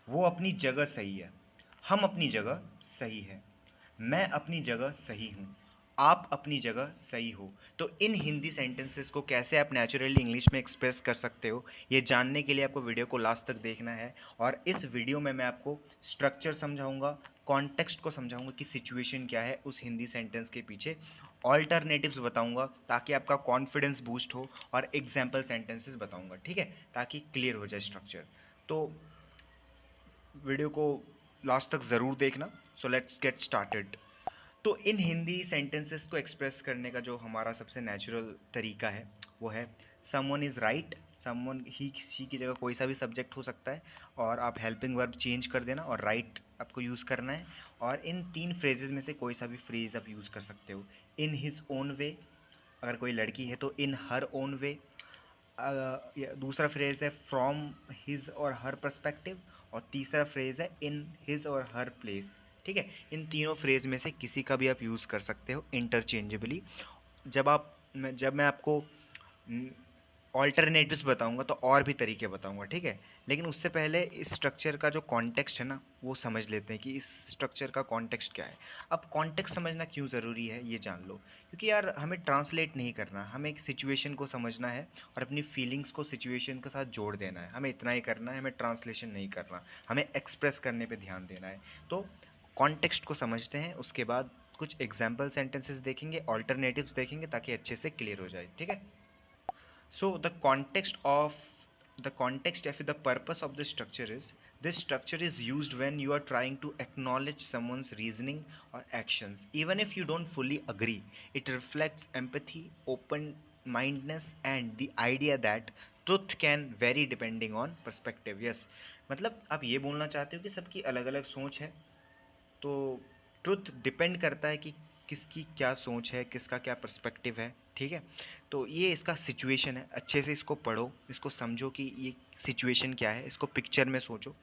वो अपनी जगह सही है, हम अपनी जगह सही है, मैं अपनी जगह सही हूँ, आप अपनी जगह सही हो। तो इन हिंदी सेंटेंसेस को कैसे आप नेचुरली इंग्लिश में एक्सप्रेस कर सकते हो, ये जानने के लिए आपको वीडियो को लास्ट तक देखना है। और इस वीडियो में मैं आपको स्ट्रक्चर समझाऊंगा, कॉन्टेक्स्ट को समझाऊंगा कि सिचुएशन क्या है उस हिंदी सेंटेंस के पीछे, ऑल्टरनेटिव्स बताऊंगा ताकि आपका कॉन्फिडेंस बूस्ट हो, और एग्जाम्पल सेंटेंसेस बताऊंगा, ठीक है, ताकि क्लियर हो जाए स्ट्रक्चर। तो वीडियो को लास्ट तक ज़रूर देखना। So let's get started. तो इन हिंदी सेंटेंसेस को एक्सप्रेस करने का जो हमारा सबसे नेचुरल तरीका है वो है someone is right. Someone he she की जगह कोई सा भी सब्जेक्ट हो सकता है, और आप हेल्पिंग वर्ब चेंज कर देना और राइट आपको यूज़ करना है। और इन तीन फ्रेजेस में से कोई सा भी फ्रेज आप यूज़ कर सकते हो। इन हिज ओन वे, अगर कोई लड़की है तो इन हर ओन वे। दूसरा फ्रेज है फ्रॉम हिज और हर पर्सपेक्टिव, और तीसरा फ्रेज है इन हिज और हर प्लेस। ठीक है, इन तीनों फ्रेज में से किसी का भी आप यूज़ कर सकते हो इंटरचेंजेबली। जब मैं आपको ऑल्टरनेटिव्स बताऊंगा तो और भी तरीके बताऊंगा, ठीक है। लेकिन उससे पहले इस स्ट्रक्चर का जो कॉन्टेक्स्ट है ना वो समझ लेते हैं कि इस स्ट्रक्चर का कॉन्टेक्स्ट क्या है। अब कॉन्टेक्स्ट समझना क्यों ज़रूरी है ये जान लो, क्योंकि यार हमें ट्रांसलेट नहीं करना, हमें एक सिचुएशन को समझना है और अपनी फीलिंग्स को सिचुएशन के साथ जोड़ देना है। हमें इतना ही करना है, हमें ट्रांसलेशन नहीं करना, हमें एक्सप्रेस करने पे ध्यान देना है। तो कॉन्टेक्स्ट को समझते हैं, उसके बाद कुछ एग्जाम्पल सेंटेंसेस देखेंगे, ऑल्टरनेटिव्स देखेंगे ताकि अच्छे से क्लियर हो जाए, ठीक है। So the context of the purpose of this structure is, this structure is used when you are trying to acknowledge someone's reasoning or actions even if you don't fully agree. It reflects empathy, open mindedness and the idea that truth can vary depending on perspective. Yes, मतलब आप ये बोलना चाहते हो कि सबकी अलग अलग सोच है, तो ट्रुथ डिपेंड करता है कि किसकी क्या सोच है, किसका क्या पर्सपेक्टिव है, ठीक है। तो ये इसका सिचुएशन है, अच्छे से इसको पढ़ो, इसको समझो कि ये सिचुएशन क्या है, इसको पिक्चर में सोचो,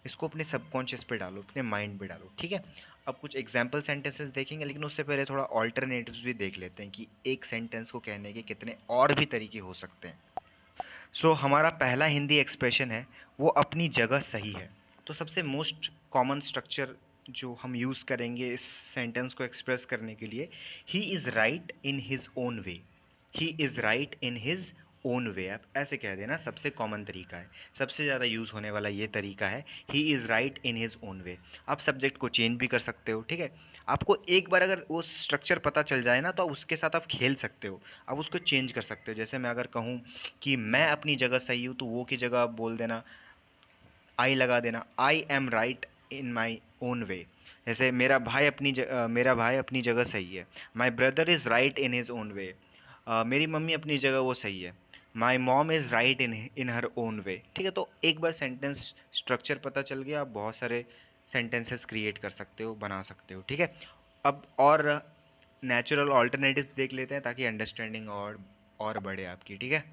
इसको अपने सबकॉन्शियस पे डालो, अपने माइंड पे डालो, ठीक है। अब कुछ एग्जाम्पल सेंटेंसेस देखेंगे, लेकिन उससे पहले थोड़ा ऑल्टरनेटिव्स भी देख लेते हैं कि एक सेंटेंस को कहने के कितने और भी तरीके हो सकते हैं। हमारा पहला हिंदी एक्सप्रेशन है वो अपनी जगह सही है। तो सबसे मोस्ट कॉमन स्ट्रक्चर जो हम यूज़ करेंगे इस सेंटेंस को एक्सप्रेस करने के लिए, ही is right in his own way. He is right in his own वे, आप ऐसे कह देना, सबसे कॉमन तरीका है, सबसे ज़्यादा यूज़ होने वाला ये तरीका है, he is right in his own वे। आप सब्जेक्ट को चेंज भी कर सकते हो, ठीक है। आपको एक बार अगर वो स्ट्रक्चर पता चल जाए ना तो उसके साथ आप खेल सकते हो, आप उसको चेंज कर सकते हो। जैसे मैं अगर कहूँ कि मैं अपनी जगह सही हूँ, तो वो की जगह आप बोल देना, आई लगा देना, I am right in my own way. जैसे मेरा भाई अपनी जगह सही है, my brother is right in his own वे। मेरी मम्मी अपनी जगह वो सही है, my mom is right in her own way, ठीक है। तो एक बार सेंटेंस स्ट्रक्चर पता चल गया, आप बहुत सारे सेंटेंसेस क्रिएट कर सकते हो, बना सकते हो, ठीक है। अब और नेचुरल ऑल्टरनेटिव देख लेते हैं ताकि अंडरस्टैंडिंग और बढ़े आपकी, ठीक है।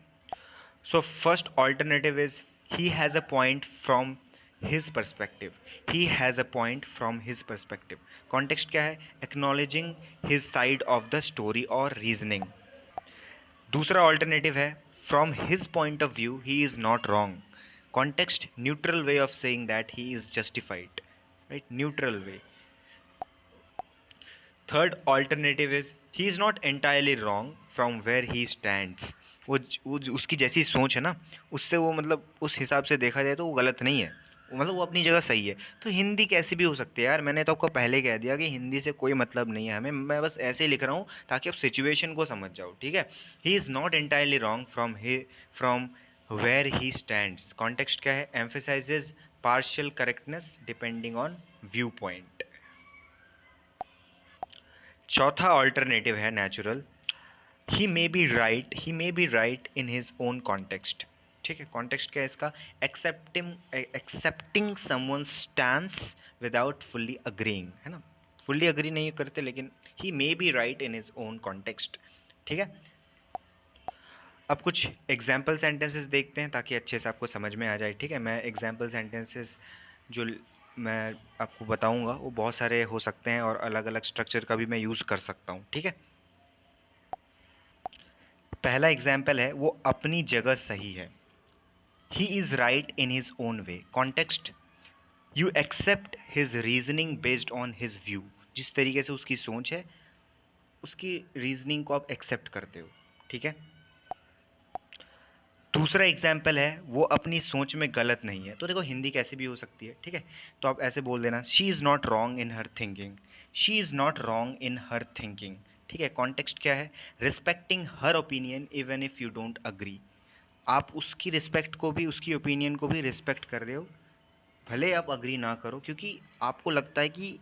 So first alternative is, he has a point from his perspective. He has a point from his perspective. Context क्या है? Acknowledging his side of the story or reasoning. दूसरा alternative है from his point of view he is not wrong. Context neutral way of saying that he is justified. Right? Neutral way. Third alternative is, he is not entirely wrong from where he stands. उसकी जैसी सोच है ना, उससे वो मतलब उस हिसाब से देखा जाए तो वो गलत नहीं है, मतलब वो अपनी जगह सही है। तो हिंदी कैसी भी हो सकती है यार, मैंने तो आपको पहले कह दिया कि हिंदी से कोई मतलब नहीं है हमें, मैं बस ऐसे ही लिख रहा हूँ ताकि आप सिचुएशन को समझ जाओ, ठीक है। He is not entirely wrong from where he stands. Context क्या है? Emphasizes partial correctness depending on view point. चौथा ऑल्टरनेटिव है natural, he may be right in his own context, ठीक है। कॉन्टेक्स्ट क्या है इसका? Accepting someone stance without fully agreeing, है ना, फुल्ली अग्री नहीं करते, लेकिन ही may be right in his own context, ठीक है। अब कुछ एग्जाम्पल सेंटेंसेस देखते हैं ताकि अच्छे से आपको समझ में आ जाए, ठीक है। मैं एग्जाम्पल सेंटेंसेस जो मैं आपको बताऊंगा वो बहुत सारे हो सकते हैं और अलग अलग स्ट्रक्चर का भी मैं यूज़ कर सकता हूँ, ठीक है। पहला एग्जाम्पल है वो अपनी जगह सही है। He is right in his own way. Context, you accept his reasoning based on his view, जिस तरीके से उसकी सोच है उसकी रीजनिंग को आप एक्सेप्ट करते हो, ठीक है। दूसरा एग्जाम्पल है वो अपनी सोच में गलत नहीं है। तो देखो हिंदी कैसे भी हो सकती है, ठीक है। तो आप ऐसे बोल देना, she is not wrong in her thinking, she is not wrong in her thinking, ठीक है। कॉन्टेक्स्ट क्या है, respecting her opinion even if you don't agree. आप उसकी रिस्पेक्ट को भी, उसकी ओपिनियन को भी रिस्पेक्ट कर रहे हो, भले आप अग्री ना करो, क्योंकि आपको लगता है कि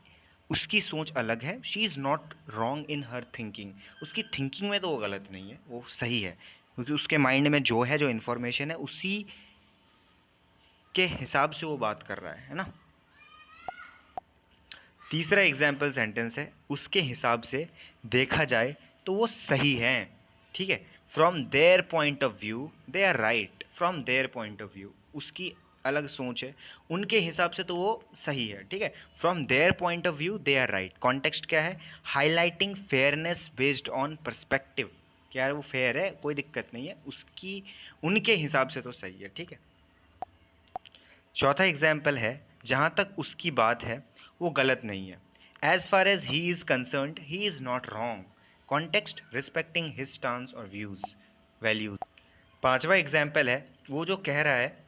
उसकी सोच अलग है। She is not wrong in her thinking, उसकी थिंकिंग में तो वो गलत नहीं है, वो सही है, क्योंकि उसके माइंड में जो है, जो इन्फॉर्मेशन है, उसी के हिसाब से वो बात कर रहा है ना। तीसरा एग्जाम्पल सेंटेंस है, उसके हिसाब से देखा जाए तो वो सही है, ठीक है। From their point of view they are right, from their point of view, उसकी अलग सोच है, उनके हिसाब से तो वो सही है, ठीक है। From their point of view they are right. Context क्या है, highlighting fairness based on perspective, क्या है वो फेयर है, कोई दिक्कत नहीं है, उसकी उनके हिसाब से तो सही है, ठीक है। चौथा एग्जाम्पल है, जहाँ तक उसकी बात है वो गलत नहीं है। As far as he is concerned he is not wrong. Context, respecting his stance और व्यूज़, वैल्यूज़। पांचवा एग्जाम्पल है, वो जो कह रहा है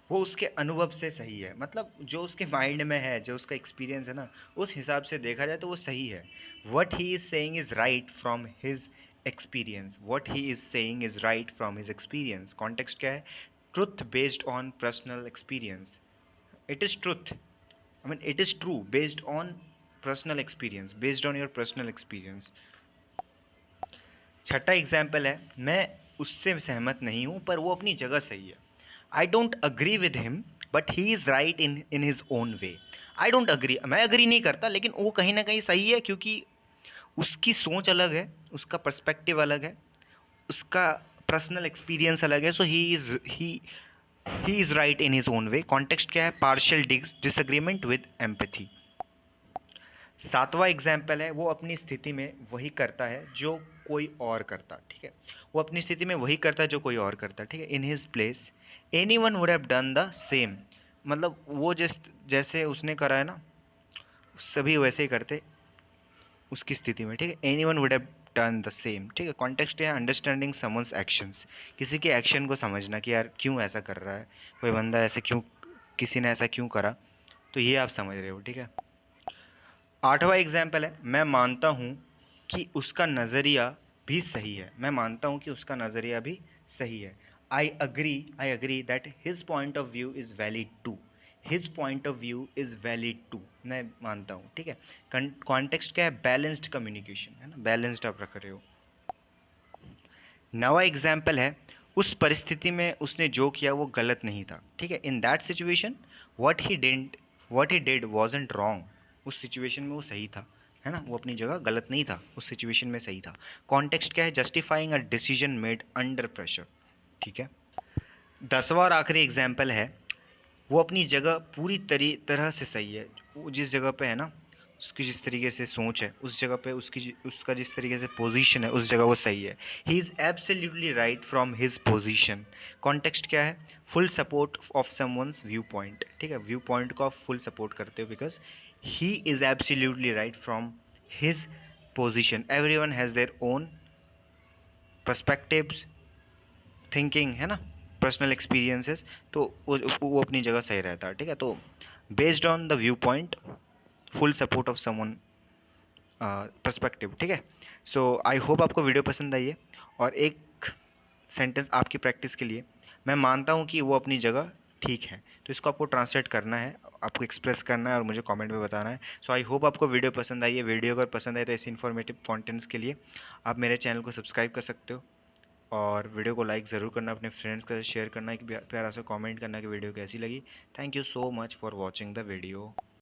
वो उसके अनुभव से सही है, मतलब जो उसके माइंड में है, जो उसका एक्सपीरियंस है ना, उस हिसाब से देखा जाए तो वो सही है। What he is saying is right from his experience, what he is saying is right from his experience. Context क्या है, truth based on personal experience. It is truth, I mean it is true based on personal experience, based on your personal experience. छठा example है, मैं उससे सहमत नहीं हूँ पर वो अपनी जगह सही है। I don't agree with him but he is right in his own way. I don't agree, मैं अग्री नहीं करता, लेकिन वो कहीं ना कहीं सही है, क्योंकि उसकी सोच अलग है, उसका पर्सपेक्टिव अलग है, उसका पर्सनल एक्सपीरियंस अलग है। So he is right in his own way. Context क्या है, पार्शियल डिसएग्रीमेंट विद एम्पैथी। सातवां एग्जाम्पल है, वो अपनी स्थिति में वही करता है जो कोई और करता, ठीक है। वो अपनी स्थिति में वही करता है जो कोई और करता, ठीक है। In his place any one would have done the same, मतलब वो जैसे उसने करा है ना, सभी वैसे ही करते उसकी स्थिति में, ठीक है। Any one would have done the same, ठीक है। कॉन्टेक्स्ट है अंडरस्टैंडिंग समवंस एक्शंस, किसी के एक्शन को समझना कि यार क्यों ऐसा कर रहा है, कोई बंदा ऐसे क्यों, किसी ने ऐसा क्यों करा, तो ये आप समझ रहे हो, ठीक है। आठवां एग्जाम्पल है, मैं मानता हूँ कि उसका नज़रिया भी सही है, मैं मानता हूँ कि उसका नज़रिया भी सही है। I agree that his point of view is valid too, his point of view is valid too, मैं मानता हूँ, ठीक है। कॉन्टेक्स्ट क्या है, बैलेंस्ड कम्युनिकेशन है ना, बैलेंस्ड आप रख रहे हो। नवा एग्जाम्पल है, उस परिस्थिति में उसने जो किया वो गलत नहीं था, ठीक है। In that situation what he did wasn't wrong, उस सिचुएशन में वो सही था, है ना, वो अपनी जगह गलत नहीं था, उस सिचुएशन में सही था। कॉन्टेक्स्ट क्या है, justifying a decision made under pressure, ठीक है। 10वां और आखिरी एग्जाम्पल है, वो अपनी जगह पूरी तरह से सही है, वो जिस जगह पे है ना, उसकी जिस तरीके से सोच है, उस जगह पे उसका जिस तरीके से पोजीशन है, उस जगह वो सही है। He is absolutely right from his position. Context क्या है, full support of someone's view point, ठीक है। व्यू पॉइंट को आप फुल सपोर्ट करते हो, because he is absolutely right from his position. Everyone has their own perspectives, thinking, है ना, पर्सनल एक्सपीरियंसेस, तो वो अपनी जगह सही रहता है, ठीक है। तो based on the view point, full support of someone perspective, ठीक है। सो आई होप आपको वीडियो पसंद आई है। और एक सेंटेंस आपकी प्रैक्टिस के लिए, मैं मानता हूँ कि वो अपनी जगह ठीक है, तो इसको आपको ट्रांसलेट करना है, आपको एक्सप्रेस करना है और मुझे कमेंट में बताना है। सो आई होप आपको वीडियो पसंद आई है। वीडियो अगर पसंद आए तो ऐसे इन्फॉर्मेटिव कंटेंट्स के लिए आप मेरे चैनल को सब्सक्राइब कर सकते हो, और वीडियो को लाइक ज़रूर करना, अपने फ्रेंड्स के साथ शेयर करना, एक प्यारा सा कमेंट करना कि वीडियो कैसी लगी। Thank you so much for watching the video.